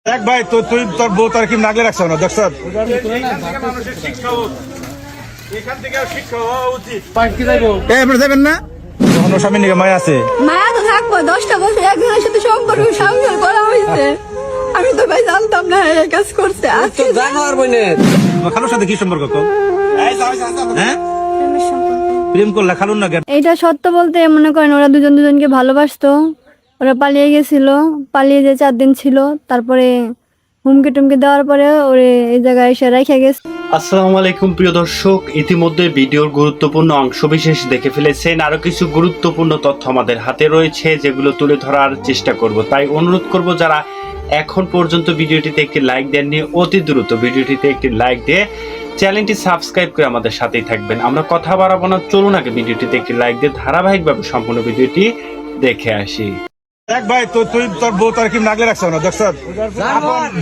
দেখ ভাই তুই তোর বউ তার কি নাগলে রাখছ না দেখছ যাবেন না কখনো স্বামী নিকে মায়া আছে মায়া তো থাকবো 10টা বছর একজনের সাথে সম্পর্ক সংসার করা হয়েছে আমি তো ভাই জানতাম না এই কাজ করতে আজকে জানার বইনে খালুর সাথে কি সম্পর্ক হ্যাঁ প্রেম করলা খালুর না এইটা সত্য বলতে মনে করেন ওরা দুজন দুজনকে ভালোবাসতো ওরা পালিয়ে গেছিল পালিয়ে যে 4 দিন ছিল তারপরে হুমকি টুমকি দেওয়ার পরে ওরে এই জায়গায় এসে রেখে গেছে। আসসালামু আলাইকুম প্রিয় দর্শক, ইতিমধ্যে ভিডিওর গুরুত্বপূর্ণ অংশবিশেষ দেখে ফেলেছেন। আরো কিছু গুরুত্বপূর্ণ তথ্য আমাদের হাতে রয়েছে যেগুলো তুলে ধরার চেষ্টা করব। তাই অনুরোধ করব যারা এখন পর্যন্ত ভিডিওটিতে একটি লাইক দেননি অতি দ্রুত ভিডিওটিতে একটি লাইক দিয়ে চ্যানেলটি সাবস্ক্রাইব করে আমাদের সাথেই থাকবেন। আমরা কথা বাড়াবো না, চলুন আগে ভিডিওটিতে একটি লাইক দিয়ে ধারাবাহিকভাবে সম্পূর্ণ ভিডিওটি দেখে আসি। দেখ ভাই তুই তোর বউ তার কি নাগলে রাখছ না দেখছ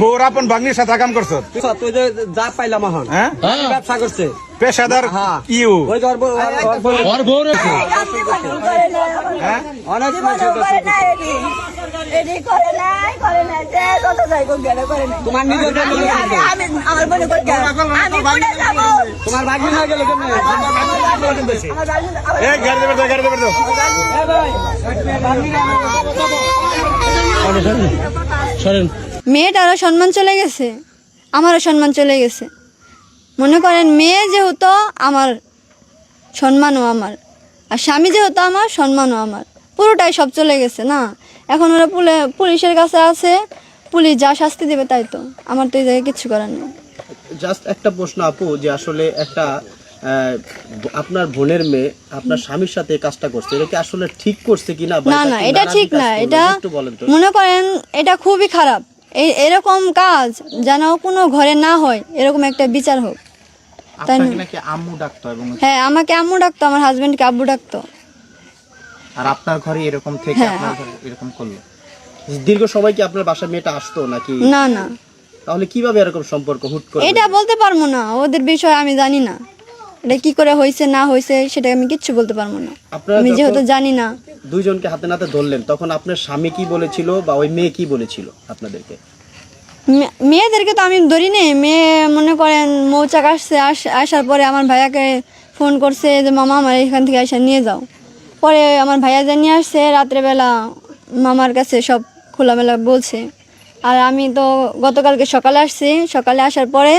বউর আপন বাগনির সাথে কাম করছ তুই যে যা পাইলাম এখন হ্যাঁ ব্যবসা করছে পেশাদার হ্যাঁ। ইউ ওই যে ওর বউ রয়েছে। হ্যাঁ অনেক মানুষের তোমার নিজের তোমার ভাগ্য না গেলে কেন এই গাড়ি দেবে দাও মেয়েটারও সম্মান চলে গেছে আমারও সম্মান চলে গেছে। মনে করেন মেয়ে যেহেতু আমার সম্মানও আমার আর স্বামী যেহেতু আমার সম্মানও আমার পুরোটাই সব চলে গেছে না। এখন ওরা পুলিশের কাছে আছে, পুলিশ যা শাস্তি দেবে তাই তো, আমার তো এই জায়গায় কিচ্ছু করার নেই। জাস্ট একটা প্রশ্ন আপু, যে আসলে একটা আপনার বোনের মেয়ে আপনার স্বামীর সাথে কাজটা করছে, এটা কি আসলে ঠিক করছে কিনা? না না এটা ঠিক না, এটা মনে করেন এটা খুবই খারাপ। এরকম কাজ যেন কোনো ঘরে না হয়, এরকম একটা বিচার হোক। তাই না? নাকি আম্মু ডাকতো এবং হ্যাঁ আমাকে আম্মু ডাকতো, আমার হাজবেন্ডকে আব্বু ডাকতো। আর আপনার ঘরে এরকম থেকে আপনার ঘরে এরকম করলো? দীর্ঘ সময় কি আপনার বাসায় মেয়েটা আসতো নাকি? না না তাহলে কিভাবে এরকম সম্পর্ক হুট করে? এটা বলতে পারবো না, ওদের বিষয় আমি জানি না। এটা কি করে হয়েছে না হয়েছে সেটা আমি কিচ্ছু বলতে পারবো না, আমি যেহেতু জানি না। দুইজনকে হাতে নাতে ধরলেন, তখন আপনার স্বামী কি বলেছিল বা ওই মেয়ে কি বলেছিল আপনাদেরকে? মেয়েদেরকে তো আমি ধরি নেই। মেয়ে মনে করেন মৌচাক আসার পরে আমার ভাইয়াকে ফোন করছে যে মামা আমার এখান থেকে এসে নিয়ে যাও। পরে আমার ভাইয়া যে নিয়ে আসছে রাত্রেবেলা মামার কাছে সব খোলামেলা বলছে। আর আমি তো গতকালকে সকালে আসছি, সকালে আসার পরে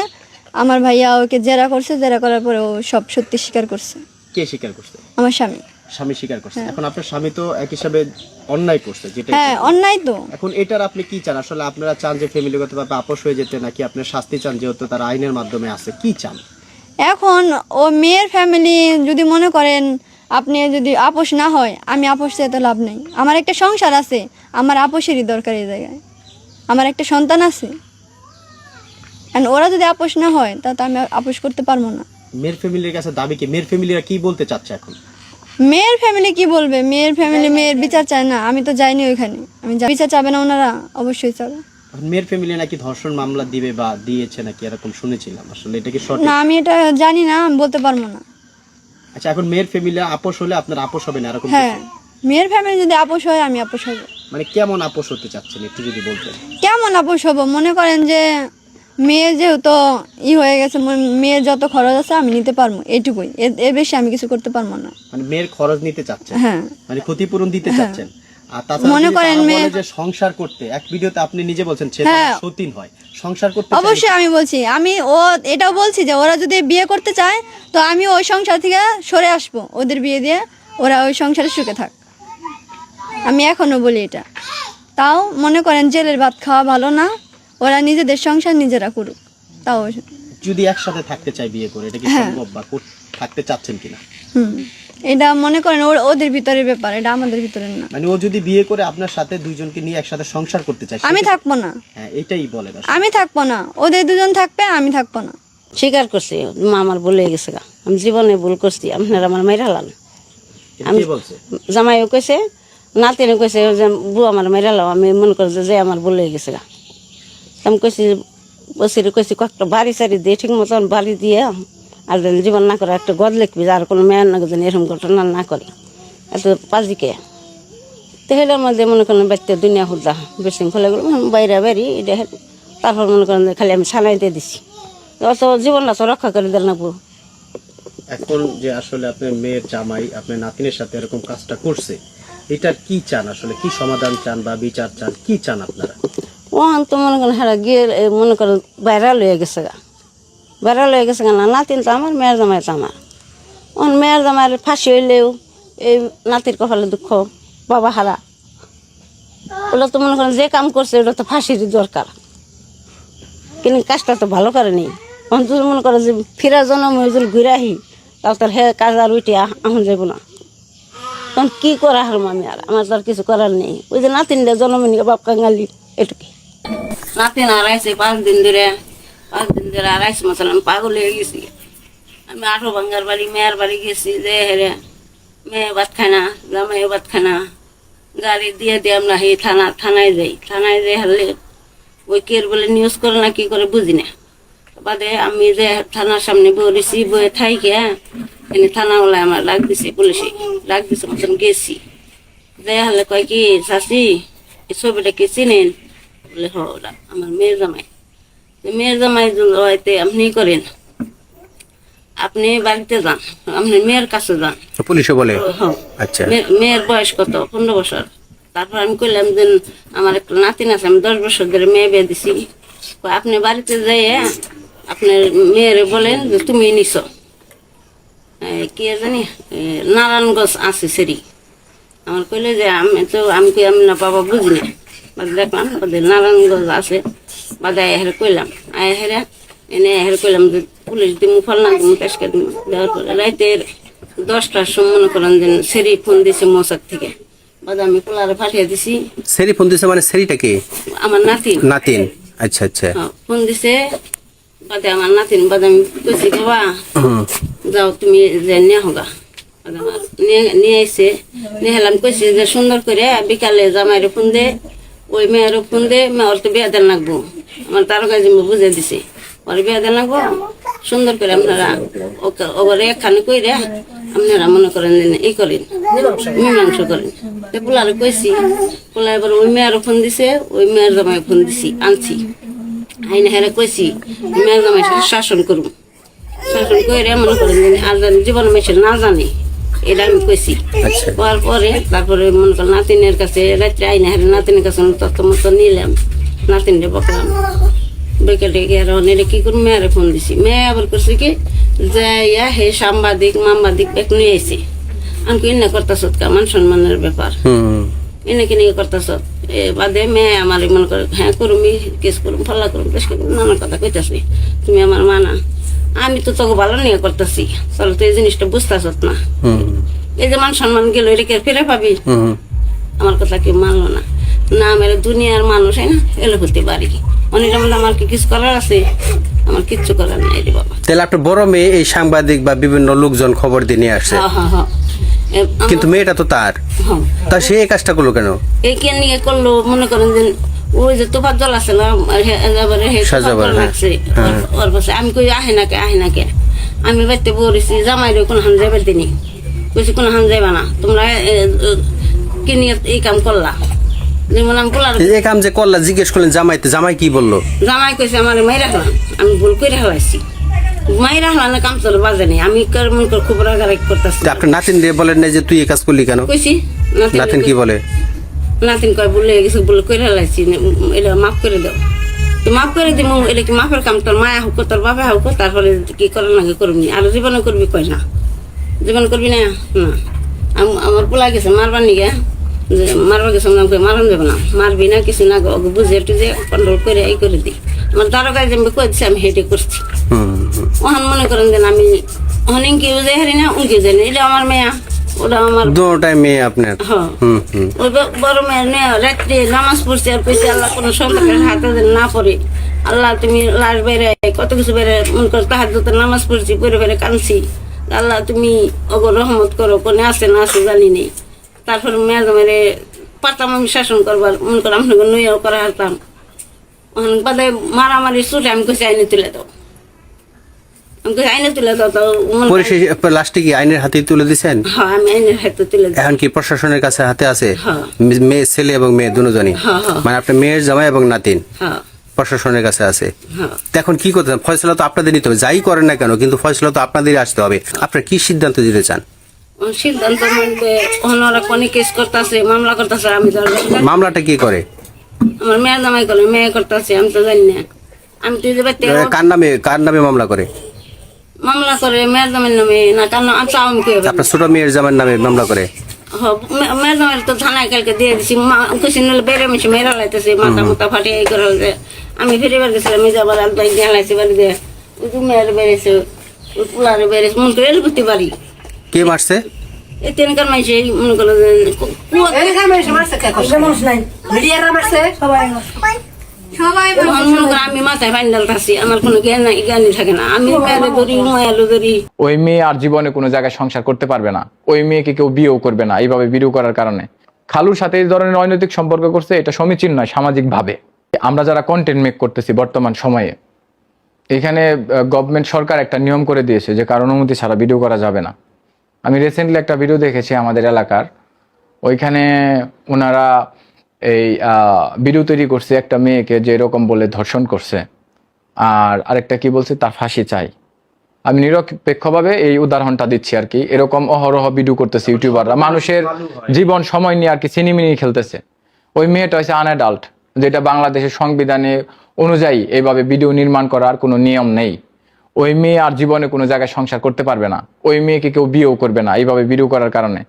আমার ভাইয়া ওকে জেরা করছে, জেরা করার পরে ও সব সত্যি স্বীকার করছে। কে স্বীকার করছে? আমার স্বামী। স্বামী স্বীকার করছে। এখন আপনার স্বামী তো এক হিসাবে অন্যায় করছে, যেটা হ্যাঁ অন্যায় তো। এখন এটার আপনি কি চান? আসলে আপনারা চান যে ফ্যামিলিগতভাবে আপোষ হয়ে যেতে, নাকি আপনার শাস্তি চান যেহেতু তার আইনের মাধ্যমে আছে? কি চান এখন ও মেয়ের ফ্যামিলি যদি মনে করেন আপনি যদি আপোষ না হয়, আমি আপোষ চাই তো লাভ নেই। আমার একটা সংসার আছে, আমার আপোষেরই দরকার এই জায়গায়। আমার একটা সন্তান আছে, ওরা যদি আপোষ না হয় তাহলে আমি আপোষ করতে পারবো না। মেয়ের ফ্যামিলির কাছে দাবি কি? মেয়ের ফ্যামিলিরা কি বলতে চাচ্ছে এখন? মেয়ের ফ্যামিলি কি বলবে? মেয়ের ফ্যামিলি মেয়ের বিচার চায় না। আমি তো যাইনি ওইখানে, আমি বিচার চাবে না ওনারা? অবশ্যই চাবে। মেয়ের ফ্যামিলি নাকি ধর্ষণ মামলা দিবে বা দিয়েছে নাকি, এরকম শুনেছিলাম। আসলে এটা কি সঠিক? না আমি এটা জানি না, আমি বলতে পারবো না। আচ্ছা, এখন মেয়ের ফ্যামিলি আপোষ হলে আপনার আপোষ হবে না এরকম? হ্যাঁ মেয়ের ফ্যামিলি যদি আপোষ হয় আমি আপোষ হবো। মানে কেমন আপোষ হতে চাচ্ছেন একটু যদি বলতেন? কেমন আপোষ হবো? মনে করেন যে মেয়ে যেহেতু হয়ে গেছে, মেয়ের যত খরচ আছে আমি নিতে পারবো, এইটুকুই, এর বেশি আমি কিছু করতে পারবো না। মানে মেয়ের খরচ নিতে চাচ্ছেন? হ্যাঁ মানে ক্ষতিপূরণ দিতে চাচ্ছেন। আর তাছাড়া মনে করেন মেয়ে যে সংসার করতে, এক ভিডিওতে আপনি নিজে বলছেন ছেলে সতীন হয়, সংসার করতে অবশ্যই আমি বলছি, আমি এটাও বলছি যে ওরা যদি বিয়ে করতে চায় তো আমি ওই সংসার থেকে সরে আসবো, ওদের বিয়ে দিয়ে ওরা ওই সংসারে সুখে থাক। আমি এখনো বলি এটা। তাও মনে করেন জেলের ভাত খাওয়া ভালো না, ওরা নিজেদের সংসার নিজেরা করুক। তাও যদি একসাথে থাকতে চাই বিয়ে করে, এটা কি সম্ভব বা থাকতে চাচ্ছেন কিনা? এটা মনে করেন ওদের ভিতরের ব্যাপার, এটা আমাদের ভিতরে না। মানে ও যদি বিয়ে করে আপনার সাথে দুইজনকে নিয়ে একসাথে সংসার করতে চায়, আমি থাকবো না। হ্যাঁ এটাই বলে। আমি থাকবো না, ওদের দুজন থাকবে, আমি থাকবো না। স্বীকার করছি মা আমার ভুলে গেছে গা, আমি জীবনে ভুল করছি, আপনারা আমার মেয়েরা লান। আমি জামাইও কইছে, নাতিনে কইছে যে বউ আমার মেয়েরা লাও। আমি মনে করছি যে আমার ভুলে গেছে গা। আমি কইছি বসিরে কইছি কয়েকটা বাড়ি সারি দিয়ে ঠিক মতন বাড়ি দিয়ে আর যেন জীবন না করে একটা গদ লিখবি, আর কোনো মেয়ের না যেন এরকম ঘটনা না করে, এত পাজিকে। তো হেলার মধ্যে মনে করেন বাচ্চা দুনিয়া হুদা বিশৃঙ্খলা গেল বাইরে বাড়ি, এটা তারপর মনে করেন যে খালি আমি ছানাইতে দিছি অত জীবনটা তো রক্ষা করে দেন না বউ। এখন যে আসলে আপনার মেয়ের জামাই আপনার নাতিনের সাথে এরকম কাজটা করছে, এটার কি চান আসলে, কি সমাধান চান বা বিচার চান, কি চান আপনারা? ওখান তো মনে করেন হ্যাঁ গিয়ে মনে করেন বাইরা লয়ে গেছে গা, বাইরা লয়ে গেছে গা না, নাতিন তো আমার, মেয়ের জামাই তো আমার। ওখান মেয়ের জামাইয়ের ফাঁসি হইলেও এই নাতির কপালে দুঃখ, বাবা হারা, ওটা তো মনে করেন যে কাম করছে ওটা তো ফাঁসির দরকার, কিন্তু কাজটা তো ভালো করেনি। এখন যদি মনে করে যে ফিরা জন্ম যদি ঘুরে আহি, তাও তার হে কাজ আর উঠে আহন যাব না, তখন কি করা হারম আমি, আর আমার তো আর কিছু করার নেই। ওই যে নাতিনটা জন্ম নিয়ে বাপ কাঙ্গালি এটুকি, নাতিন হারাইছে 5 দিন ধরে, 5 দিন ধরে হারাইছে মতন আমি পাগল হয়ে গেছি। আমি 8 ভাঙ্গার বাড়ি মেয়ের বাড়ি গেছি, যে হেরে মেয়ে ভাত খায় না, জামাই ভাত খায় না, গাড়ি দিয়ে দিয়ে আমরা এই থানায় যাই, থানায় যাই হারলে ওই কের বলে নিউজ করে না কি করে বুঝি না। বাদে আমি যে থানার সামনে বলেছি, বয়ে থাইকে এনে থানাওয়ালায় আমার ডাক দিছে, পুলিশে ডাক দিছে মতন গেছি, যে হারলে কয় কি চাষি এই ছবিটা কি চিনেন? বলে হ ওটা আমার মেয়ের জামাই। মেয়ের জামাই হয়তো আপনি করেন, আপনি বাড়িতে যান, আপনি মেয়ের কাছে যান। পুলিশে বলে হ্যাঁ। আচ্ছা, মেয়ের বয়স কত? 15 বছর। তারপর আমি কইলাম যে আমার একটা নাতিন আছে, আমি 10 বছর ধরে মেয়ে বিয়ে দিছি, আপনি বাড়িতে যাই আপনার মেয়ের বলেন যে তুমি নিছ কি জানি নারায়ণগঞ্জ আছে সেরি। আমার কইলে যে আমি না বাবা বুঝি না, বাদে দেখলাম বাদে নারায়ণগঞ্জ আছে, বাদে হেরে কইলাম, হেরে এনে হেরে কইলাম যে পুলিশ দিমু ফলনা দিমু পেশকা দিমু। দেওয়ার পরে রাইতের 10টার সময় মনে করেন যে সেরি ফোন দিছে মশাক থেকে, বাদে আমি পোলারে পাঠিয়ে দিছি। সেরি ফোন দিছে মানে সেরিটা কি? আমার নাতিন। নাতিন, আচ্ছা আচ্ছা। ফোন দিছে বাদে আমার নাতিন, বাদে আমি কইছি বাবা যাও তুমি যে নিয়ে হোগা, বাদে আমার নিয়ে আইসে, নিয়ে হেলাম কইছি যে সুন্দর করে বিকালে জামাইরে ফোন দে, ওই মেয়েরও ফোন দে, মেয়ের তো বিয়া দেন লাগবো, আমার তার কাছে বুঝে দিছে ওর বিয়া দেন লাগবো, সুন্দর করে আপনারা ওরে একখানে কইরে আপনারা মনে করেন এই করেন মীমাংস করেন। পোলারে কইছি, পোলা এবার ওই মেয়েরও ফোন দিছে, ওই মেয়ের জামাই ফোন দিছি, আনছি আইনে হেরে কইছি মেয়ের জামাই শাসন করুন, শাসন করে মনে করেন আর জীবন মেশিন না জানে এটা আমি কইছি। হওয়ার পরে তারপরে মনে করেন নাতিনের কাছে রাত্রে আইনে হেরে নাতিনের কাছে তত্ত্ব মতো নিলাম, নাতিনরে বকলাম, বেকালে গিয়ে কি করুন মেয়েরে ফোন দিছি। মেয়ে আবার করছে কি যে হে সাংবাদিক মামবাদিক বেক নিয়ে আইছে, আমি কিনে করতেছ মান সম্মানের ব্যাপার, এনে কিনে করতেছ। বাদে মেয়ে আমার মনে করে হ্যাঁ করুমি কেস করুম ফল্লা করুম পেশ করুম নানা কথা কইতাছি, তুমি আমার মানা, আমি তো তোকে ভালো নিয়ে করতেছি, চলো তো এই জিনিসটা বুঝতেছ না, এই যে মান সম্মান গেল এটা ফিরে পাবি, আমার কথা কেউ মানলো না, না আমার দুনিয়ার মানুষ না এলো হতে পারি, অনেকটা মধ্যে আমার কি কিছু করার আছে, আমার কিচ্ছু করার নাই রে বাবা। তাহলে আপনার বড় মেয়ে এই সাংবাদিক বা বিভিন্ন লোকজন খবর দিয়ে নিয়ে আসছে, কিন্তু মেয়েটা তো তার, তা সে এই কাজটা করলো কেন? এই কে নিয়ে করলো মনে করেন যে ওই যে তোফার জল আছে না রাখছে ওর পাশে, আমি কই আহে নাকে আমি বাড়িতে বলেছি জামাইরে কোন হান যাবার দিনই কইছি কোন হান যাইবা না, তোমরা কি নিয়ে এই কাম করলা? যেমন আমি পোলার এই কাম যে করলা জিজ্ঞেস করলেন জামাইতে, জামাই কি বললো? জামাই কইছে আমার মাই রাখলাম, আমি ভুল করে হালাইছি, মাই রাখলাম না, কাম চলে বাজে নেই, আমি মনে করে খুব রাগারাগি করতেছি। আপনার নাতিন দিয়ে বলেন না যে তুই এই কাজ করলি কেন? কইছি নাতিন কি বলে? নাতিন কয় বলে গেছে, বলে করে হালাইছি, এটা মাফ করে দাও, তো মাফ করে দিব, এটা কি মাফের কাম? তোর মায়া হোক তোর বাবা হোক, তারপরে কি করার লাগে করবি, আর জীবনে করবি কয় না, জীবন করবি না, না আমার পোলা গেছে মারবার নিগে, যে মারবা গেছে মারণ যাবে না, মারবি না কিছু না, বুঝে টুঝে কন্ট্রোল করে এই করে দিই, আমার তারও কাজ আমি কই দিচ্ছি, আমি হেঁটে করছি। ওখান মনে করেন যে আমি অনেক কেউ যাই হারি না, উনকে যাই না, এটা আমার মেয়া, ওটা আমার দুটাই মেয়ে আপনার। হ্যাঁ ওই বড় মেয়ের মেয়ে রাত্রে নামাজ পড়ছে, আর কইছে আল্লাহ কোনো সন্তানের হাতে না পড়ে, আল্লাহ তুমি লাশ বেড়ে কত কিছু বেড়ে মনে করো, তাহাজ্জুদের নামাজ পড়ছি, পড়ে বেড়ে কাঁদছি, আল্লাহ তুমি অগো রহমত করো, কোনে আছে না আছে জানি নেই। তারপরে মেয়ে মেরে পারতাম আমি শাসন করবার, মনে করো আপনাকে নইয়াও করা হারতাম, বাদে মারামারি ছুটে আমি কইছি আইনে তুলে দাও, আমি কইছি আইনে তুলে দাও, তো লাস্টে কি আইনের হাতে তুলে দিচ্ছেন? হ্যাঁ আমি আইনের হাতে তুলে দিই। এখন কি প্রশাসনের কাছে হাতে আছে? হ্যাঁ। মেয়ে ছেলে এবং মেয়ে দুজনই, মানে আপনার মেয়ের জামাই এবং নাতিন। হ্যাঁ প্রশাসনের কাছে আছে। তো এখন কি করতে চান? ফয়সলা তো আপনাদের নিতে হবে, যাই করেন না কেন, কিন্তু ফয়সলা তো আপনাদেরই আসতে হবে। আপনারা কি সিদ্ধান্ত দিতে চান? সিদ্ধান্ত মধ্যে ওনারা কোনে কেস করতেছে, মামলা করতেছে, আমি তো আর জানি না। মামলাটা কি করে? আমার মেয়ের জামাই করে, মেয়ে করতেছে, আমি তো জানি না। আমি তো যে বাড়িতে কার নামে মামলা করে? মামলা করে মেয়ের জামাইয়ের নামে না, কারণ আমি চাও আমি কি হবে? আপনার ছোট মেয়ের জামাইয়ের নামে মামলা করে? মেয়ের জামাই তো থানায় কালকে দিয়ে দিছি, কিছু নিলে বেড়ে মিশে মেয়েরা লাইতেছে, মাথা মুথা ফাটিয়ে এই করে হয়েছে। আমি ফিরে বের গেছিলাম, আমি যাবার আর বাইক দিয়ে লাইছি বাড়ি দিয়ে, ওই মেয়ের বেড়েছে, ওই পুলারে বেড়েছে, মনে করে এলবুতি বাড়ি। কে মারছে? এই তিনকার মাইছে মনে করলো যে আমি মাথায় পানি ডালতাছি, আমার কোনো জ্ঞানই থাকে না। আমি মেয়েরে ধরি, মায়ালো ধরি। ওই মেয়ে আর জীবনে কোনো জায়গায় সংসার করতে পারবে না, ওই মেয়েকে কেউ বিয়েও করবে না এইভাবে ভিডিও করার কারণে। খালুর সাথে এই ধরনের অনৈতিক সম্পর্ক করছে, এটা সমীচীন নয় সামাজিকভাবে। আমরা যারা কন্টেন্ট মেক করতেছি বর্তমান সময়ে, এখানে গভর্নমেন্ট সরকার একটা নিয়ম করে দিয়েছে যে কারো অনুমতি ছাড়া ভিডিও করা যাবে না। আমি রিসেন্টলি একটা ভিডিও দেখেছি আমাদের এলাকার, ওইখানে ওনারা এই ভিডিও তৈরি করছে একটা মেয়েকে যে এরকম বলে ধর্ষণ করছে, আর আরেকটা কি বলছে তার ফাঁসি চাই। আমি নিরপেক্ষভাবে এই উদাহরণটা দিচ্ছি আর কি। এরকম অহরহ ভিডিও করতেছে ইউটিউবাররা, মানুষের জীবন সময় নিয়ে আর কি সিনেমিনি খেলতেছে। ওই মেয়েটা হচ্ছে আনঅ্যাডাল্ট, যেটা বাংলাদেশের সংবিধানে অনুযায়ী এইভাবে ভিডিও নির্মাণ করার কোনো নিয়ম নেই। ওই মেয়ে আর জীবনে কোনো জায়গায় সংসার করতে পারবে না, ওই মেয়েকে কেউ বিয়েও করবে না এইভাবে ভিডিও করার কারণে।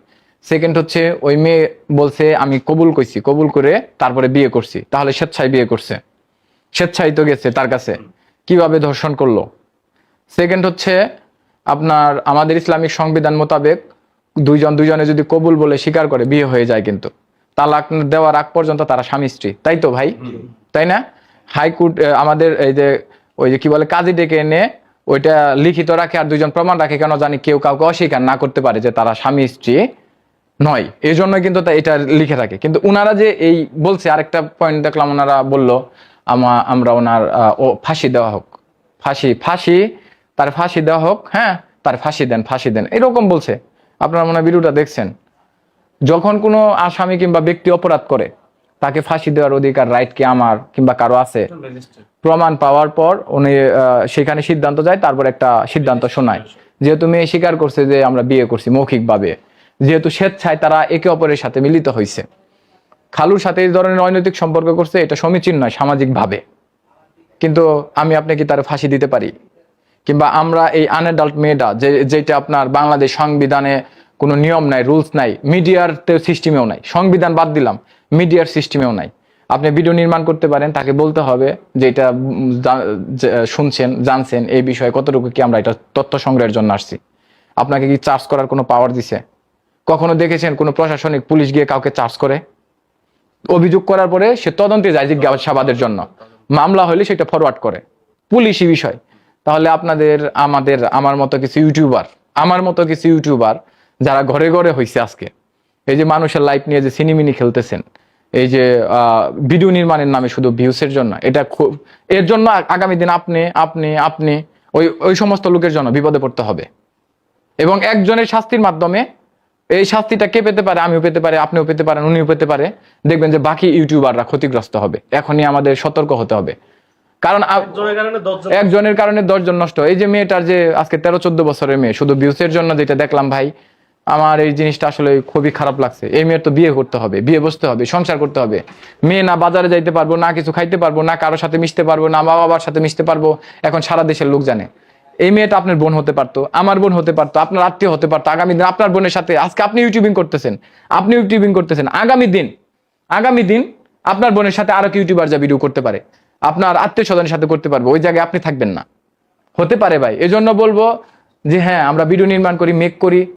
সেকেন্ড হচ্ছে ওই মেয়ে বলছে আমি কবুল করছি, কবুল করে তারপরে বিয়ে করছি, তাহলে স্বেচ্ছায় বিয়ে করছে, স্বেচ্ছায় তো গেছে তার কাছে, কিভাবে ধর্ষণ করলো। সেকেন্ড হচ্ছে আপনার আমাদের ইসলামিক সংবিধান মোতাবেক দুইজনে যদি কবুল বলে স্বীকার করে বিয়ে হয়ে যায়, কিন্তু তালাক দেওয়ার আগ পর্যন্ত তারা স্বামী স্ত্রী, তাই তো ভাই? তাই না? হাইকোর্ট আমাদের এই যে ওই যে কি বলে কাজী ডেকে এনে ওইটা লিখিত রাখে আর দুইজন প্রমাণ রাখে, কেন জানি কেউ কাউকে অস্বীকার না করতে পারে যে তারা স্বামী স্ত্রী নয়, এই জন্য কিন্তু এটা লিখে রাখে। কিন্তু উনারা যে এই বলছে, আরেকটা পয়েন্ট দেখলাম ওনারা বললো আমরা ওনার ফাঁসি দেওয়া হোক, ফাঁসি তার ফাঁসি দেওয়া হোক, হ্যাঁ তার ফাঁসি দেন এরকম বলছে। আপনারা মনে হয় ভিডিওটা দেখছেন। যখন কোনো আসামি কিংবা ব্যক্তি অপরাধ করে তাকে ফাঁসি দেওয়ার অধিকার রাইট কি আমার কিংবা কারো আছে? প্রমাণ পাওয়ার পর উনি সেখানে সিদ্ধান্ত যায়, তারপর একটা সিদ্ধান্ত শোনায়। যেহেতু মেয়ে স্বীকার করছে যে আমরা বিয়ে করছি মৌখিকভাবে, যেহেতু স্বেচ্ছায় তারা একে অপরের সাথে মিলিত হয়েছে, খালুর সাথে এই ধরনের অনৈতিক সম্পর্ক করছে, এটা সমীচীন নয় সামাজিকভাবে। কিন্তু আমি আপনাকে তার ফাঁসি দিতে পারি, কিংবা আমরা এই আনঅ্যাডাল্ট মেয়েটা যেটা আপনার বাংলাদেশ সংবিধানে কোনো নিয়ম নাই, রুলস নাই, মিডিয়ার সিস্টেমেও নাই, সংবিধান বাদ দিলাম, মিডিয়ার সিস্টেমেও নাই। আপনি ভিডিও নির্মাণ করতে পারেন, তাকে বলতে হবে যে এটা শুনছেন, জানছেন, এই বিষয়ে কতটুকু কি আমরা এটা তথ্য সংগ্রহের জন্য আসছি। আপনাকে কি চার্জ করার কোনো পাওয়ার দিছে? কখনো দেখেছেন কোনো প্রশাসনিক পুলিশ গিয়ে কাউকে চার্জ করে? অভিযোগ করার পরে সে তদন্তে যায় জিজ্ঞাসাবাদের জন্য, মামলা হলে সেটা ফরওয়ার্ড করে, পুলিশি বিষয়। তাহলে আমার মতো কিছু ইউটিউবার যারা ঘরে ঘরে হয়েছে আজকে, এই যে মানুষের লাইফ নিয়ে যে সিনেমিনি খেলতেছেন, এই যে ভিডিও নির্মাণের নামে শুধু ভিউসের জন্য, এটা এর জন্য আগামী দিন আপনি ওই সমস্ত লোকের জন্য বিপদে পড়তে হবে। এবং একজনের শাস্তির মাধ্যমে এই শাস্তিটা কে পেতে পারে? আমিও পেতে পারি, আপনিও পেতে পারেন, উনিও পেতে পারে। দেখবেন যে বাকি ইউটিউবাররা ক্ষতিগ্রস্ত হবে। এখনই আমাদের সতর্ক হতে হবে, কারণ একজনের কারণে 10 জন নষ্ট। এই যে মেয়েটার যে আজকে 13-14 বছরের মেয়ে, শুধু ভিউসের জন্য যেটা দেখলাম ভাই, আমার এই জিনিসটা আসলে খুবই খারাপ লাগছে। এই মেয়ের তো বিয়ে করতে হবে, বিয়ে বসতে হবে, সংসার করতে হবে। মেয়ে না বাজারে যাইতে পারবো, না কিছু খাইতে পারবো, না কারোর সাথে মিশতে পারবো, না মা বাবার সাথে মিশতে পারবো। এখন সারা দেশের লোক জানে। এই মেয়েটা আপনার বোন হতে পারতো, আমার বোন হতে পারতো, আপনার আত্মীয় হতে পারতো। আগামী দিন আপনার বোনের সাথে, আজকে আপনি ইউটিউবিং করতেছেন, আগামী দিন আপনার বোনের সাথে আরো কি ইউটিউবার যা ভিডিও করতে পারে, আপনার আত্মীয় স্বজনের সাথে করতে পারবে, ওই জায়গায় আপনি থাকবেন না। হতে পারে ভাই। এজন্য বলবো যে হ্যাঁ, আমরা ভিডিও নির্মাণ করি, মেক করি,